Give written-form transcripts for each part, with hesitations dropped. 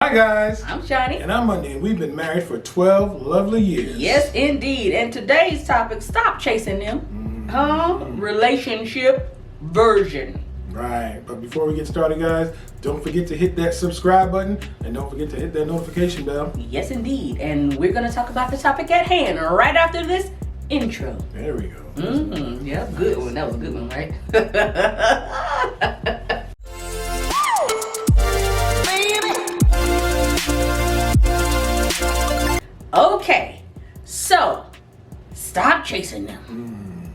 Hi guys. I'm Shauni. And I'm Mondi, and we've been married for 12 lovely years. Yes, indeed. And today's topic, stop chasing them. Relationship version. Right. But before we get started, guys, don't forget to hit that subscribe button and don't forget to hit that notification bell. Yes, indeed. And we're going to talk about the topic at hand right after this intro. There we go. Yeah, good one. That was a good one, right? Okay, so stop chasing them.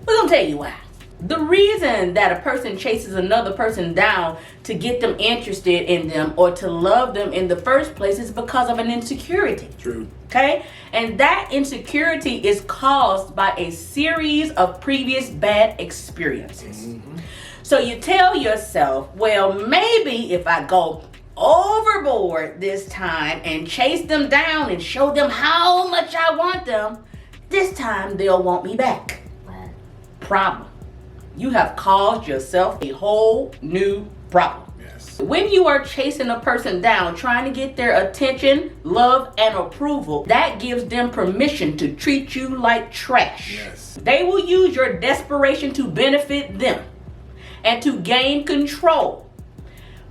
We're gonna tell you why. The reason that a person chases another person down to get them interested in them or to love them in the first place is because of an insecurity. True. Okay? And that insecurity is caused by a series of previous bad experiences. So you tell yourself, well, maybe if I go overboard this time and chase them down and show them how much I want them, this time they'll want me back. Wrong. Problem. You have caused yourself a whole new problem. Yes. When you are chasing a person down, trying to get their attention, love, and approval, that gives them permission to treat you like trash. Yes. They will use your desperation to benefit them and to gain control.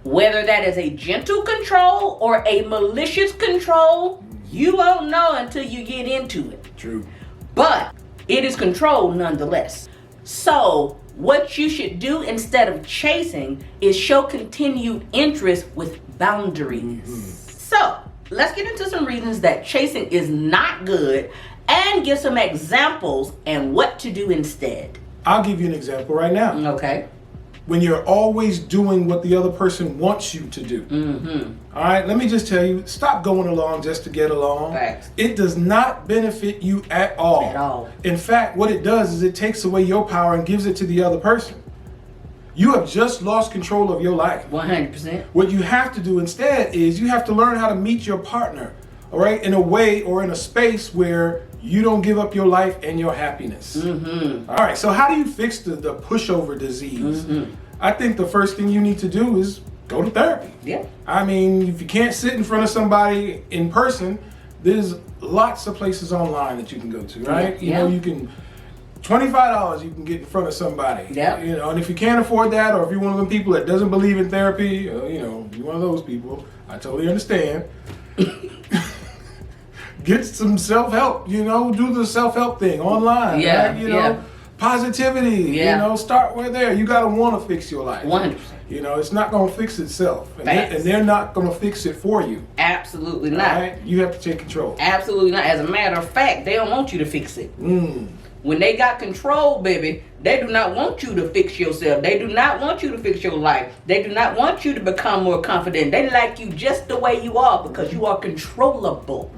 Whether that is a gentle control or a malicious control, you won't know until you get into it. True. But it is control nonetheless. So what you should do instead of chasing is show continued interest with boundaries. So let's get into some reasons that chasing is not good and give some examples and what to do instead. I'll give you an example right now. Okay. When you're always doing what the other person wants you to do. All right, let me just tell you, stop going along just to get along. Facts. It does not benefit you at all. At all. In fact, what it does is it takes away your power and gives it to the other person. You have just lost control of your life. 100%. What you have to do instead is you have to learn how to meet your partner, all right, in a way or in a space where you don't give up your life and your happiness. All right, so how do you fix the pushover disease? I think the first thing you need to do is go to therapy. Yeah. I mean, if you can't sit in front of somebody in person, there's lots of places online that you can go to, right? You know, you can, $25 you can get in front of somebody. Yeah. You know, and if you can't afford that, or if you're one of them people that doesn't believe in therapy, you know, you're one of those people, I totally understand. Get some self-help, you know, do the self-help thing online. Yeah, right? You know, positivity, you know, start where there. You got to want to fix your life. 100%. You know, it's not going to fix itself. And Facts. they're not going to fix it for you. Absolutely not. Right? You have to take control. Absolutely not. As a matter of fact, they don't want you to fix it. When they got control, baby, they do not want you to fix yourself. They do not want you to fix your life. They do not want you to become more confident. They like you just the way you are because you are controllable.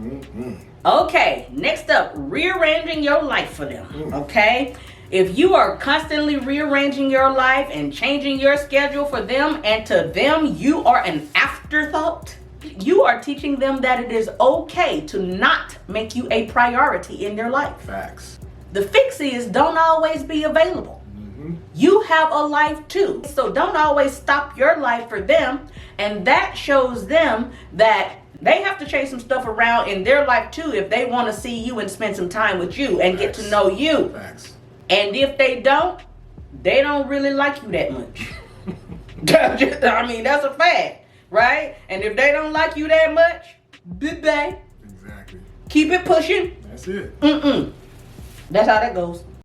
Okay, next up, rearranging your life for them. Okay? If you are constantly rearranging your life and changing your schedule for them, and to them you are an afterthought, you are teaching them that it is okay to not make you a priority in their life. Facts. The fix is don't always be available. You have a life too. So don't always stop your life for them. And that shows them that they have to change some stuff around in their life too if they want to see you and spend some time with you and get to know you. Facts. And if they don't really like you that much. I mean, that's a fact, right? And if they don't like you that much, bye-bye. Exactly. Keep it pushing. That's it. That's how that goes.